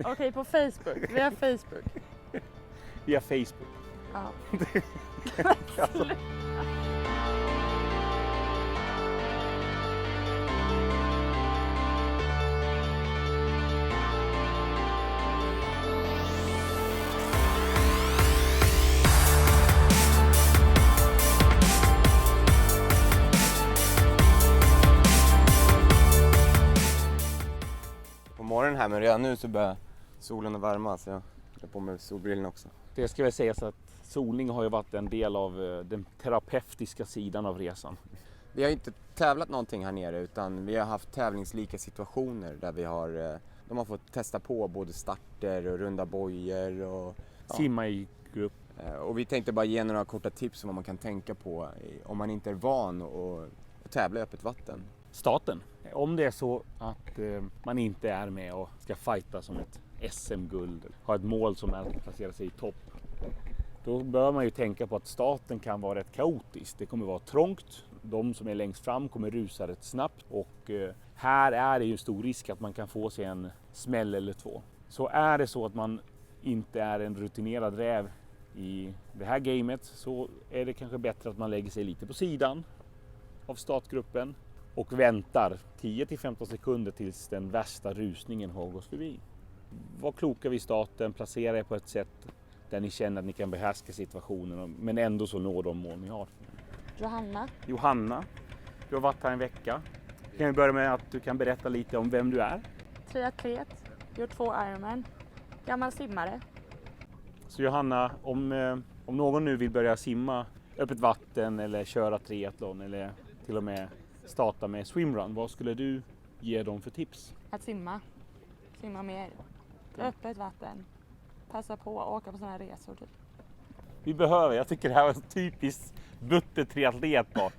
Okej, på Facebook. Via Facebook. Via Facebook. Ja. Alltså. På morgonen här, men redan nu så börjar solen att värma, så jag har på mig solbrillorna också. Det ska väl sägas att solning har ju varit en del av den terapeutiska sidan av resan. Vi har inte tävlat någonting här nere, utan vi har haft tävlingslika situationer där de har fått testa på både starter och runda bojor och Simma i grupp. Och vi tänkte bara ge några korta tips om vad man kan tänka på om man inte är van att tävla i öppet vatten. Staten. Om det är så att man inte är med och ska fighta som ett SM-guld, ha ett mål som är att placera sig i topp, då bör man ju tänka på att starten kan vara rätt kaotisk. Det kommer vara trångt, de som är längst fram kommer rusa rätt snabbt och här är det ju stor risk att man kan få sig en smäll eller två. Så är det så att man inte är en rutinerad räv i det här gamet, så är det kanske bättre att man lägger sig lite på sidan av startgruppen och väntar 10-15 sekunder tills den värsta rusningen har gått förbi. Var kloka vid starten, placera er på ett sätt där ni känner att ni kan behärska situationen, men ändå så nå de mål ni har. Johanna, du har varit här en vecka. Kan vi börja med att du kan berätta lite om vem du är? Triatlet, gjort 2 Ironman, gammal simmare. Så Johanna, om någon nu vill börja simma öppet vatten eller köra triathlon eller till och med starta med swimrun, vad skulle du ge dem för tips? Att simma mer, öppet vatten, passa på att åka på sådana här resor typ. Jag tycker det här var en typiskt butter triatlet på.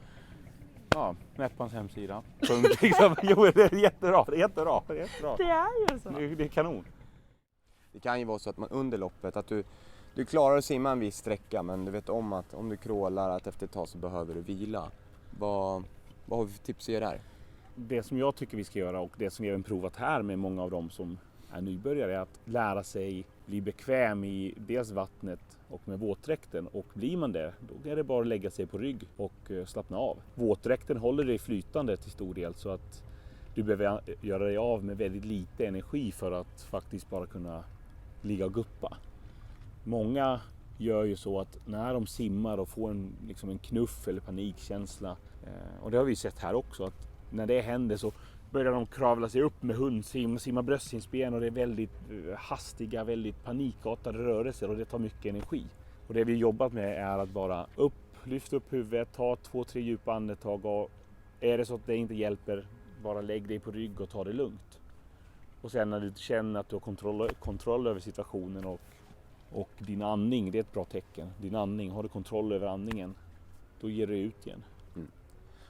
Ja, Mäppans hemsida. Liksom, jo, det är jättebra. Det är ju så. Det är kanon. Det kan ju vara så att man under loppet, att du klarar att simma en viss sträcka, men du vet om att om du crawlar att efter ett tag så behöver du vila. Vad har vi för tips att ge där? Det som jag tycker vi ska göra, och det som vi även provat här med många av dem som är nybörjare, är att lära sig bli bekväm i dels vattnet och med våtdräkten. Och blir man det, då är det bara att lägga sig på rygg och slappna av. Våtdräkten håller dig flytande till stor del, så att du behöver göra dig av med väldigt lite energi för att faktiskt bara kunna ligga och guppa. Många gör ju så att när de simmar och får en knuff eller panikkänsla, och det har vi sett här också, att när det händer så börjar de kravla sig upp med hundsim, simma bröstsimsben, och det är väldigt hastiga, väldigt panikartade rörelser, och det tar mycket energi. Och det vi jobbat med är att bara lyfta upp huvudet, ta 2-3 djupa andetag, och är det så att det inte hjälper, bara lägg dig på rygg och ta det lugnt. Och sen när du känner att du har kontroll över situationen och din andning, det är ett bra tecken. Din andning, har du kontroll över andningen, då ger du ut igen.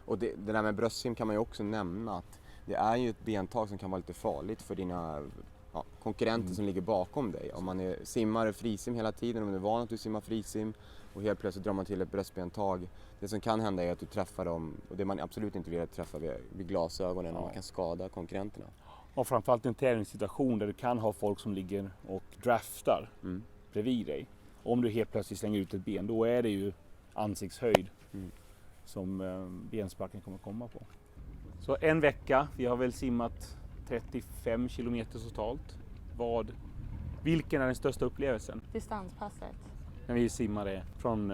Och det där med bröstsim kan man ju också nämna, att det är ju ett bentag som kan vara lite farligt för dina konkurrenter som ligger bakom dig. Om man är simmare frisim hela tiden, om du är van att du simmar frisim och helt plötsligt drar man till ett bröstbentag. Det som kan hända är att du träffar dem, och det man absolut inte vill träffa vid glasögonen, och man kan skada konkurrenterna. Och framförallt en tävlingssituation där du kan ha folk som ligger och draftar bredvid dig. Om du helt plötsligt slänger ut ett ben, då är det ju ansiktshöjd som bensparken kommer komma på. Så en vecka, vi har väl simmat 35 kilometer totalt. Vilken är den största upplevelsen? Distanspasset. När vi simmade från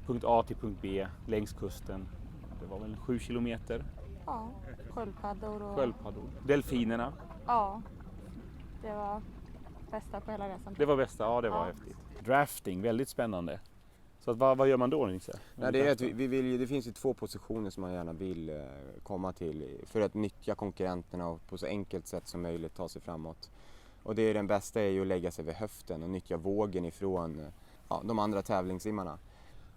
punkt A till punkt B längs kusten. Det var väl 7 kilometer. Ja, sköldpaddor. Delfinerna. Ja, det var bästa på hela resan. Det var bästa, ja det var häftigt. Drafting, väldigt spännande. Så att, vad gör man då, Nisse? Nej, det är att det finns ju 2 positioner som man gärna vill komma till för att nyttja konkurrenterna och på så enkelt sätt som möjligt ta sig framåt. Och det är den bästa är ju att lägga sig vid höften och nyttja vågen ifrån de andra tävlingssimmarna.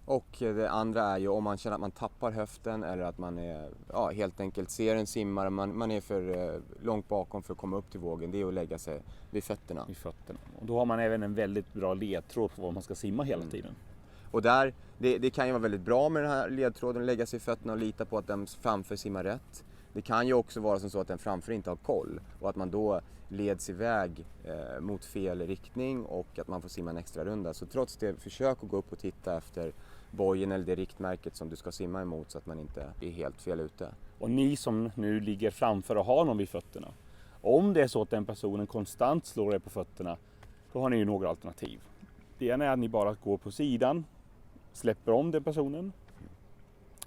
Och det andra är ju om man känner att man tappar höften eller att man är, helt enkelt ser en simmare, man är för långt bakom för att komma upp till vågen, det är att lägga sig vid fötterna. Och då har man även en väldigt bra ledtråd på vad man ska simma hela tiden. Och det kan ju vara väldigt bra med den här ledtråden, lägga sig i fötterna och lita på att den framför simmar rätt. Det kan ju också vara som så att den framför inte har koll och att man då leds iväg mot fel riktning och att man får simma en extra runda. Så trots det, försök att gå upp och titta efter bojen eller det riktmärket som du ska simma emot så att man inte är helt fel ute. Och ni som nu ligger framför och har någon vid fötterna. Om det är så att den personen konstant slår er på fötterna, då har ni ju några alternativ. Det ena är att ni bara går på sidan, släpper om den personen.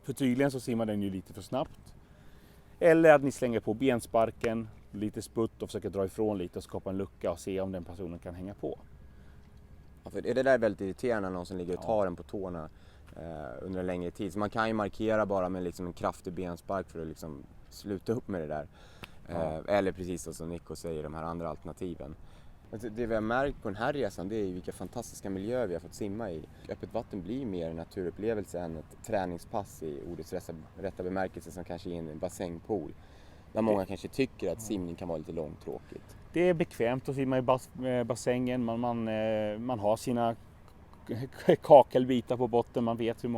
För tydligen så simmar den ju lite för snabbt. Eller att ni slänger på bensparken, lite sputt och försöker dra ifrån lite och skapa en lucka och se om den personen kan hänga på. Ja, för det där är väldigt irriterande när någon som ligger och tar en på tårna under en längre tid. Så man kan ju markera bara med liksom en kraftig benspark för att liksom sluta upp med det där. Eller precis som Nico säger, de här andra alternativen. Det vi har märkt på den här resan, det är ju vilka fantastiska miljöer vi har fått simma i. Öppet vatten blir mer en naturupplevelse än ett träningspass i ordets rätta bemärkelse som kanske är en bassängpool. Där många kanske tycker att simning kan vara lite långtråkigt. Det är bekvämt att simma i bassängen, man har sina kakelbitar på botten, man vet hur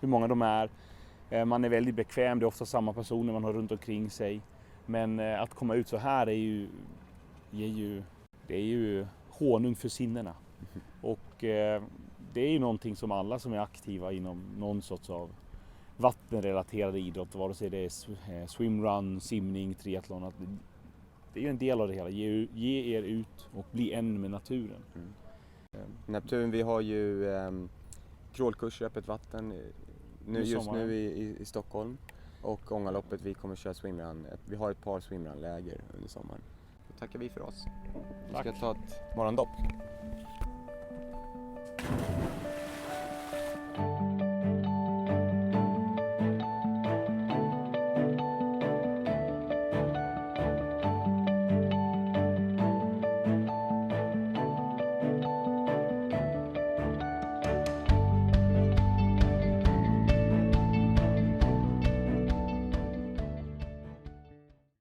många de är. Man är väldigt bekväm, det är ofta samma personer man har runt omkring sig. Men att komma ut så här är ju honung för sinnena. Och det är ju någonting som alla som är aktiva inom någon sorts av vattenrelaterad idrott, vare sig det är swimrun, simning, triathlon, att det är ju en del av det hela. Ge er ut och bli en med naturen. Neptun, vi har ju crawlkurser i öppet vatten just nu i Stockholm. Och Ångaloppet, vi kommer köra swimrun. Vi har ett par swimrun-läger under sommaren. Då tackar vi för oss. Vi ska ta ett morgondopp.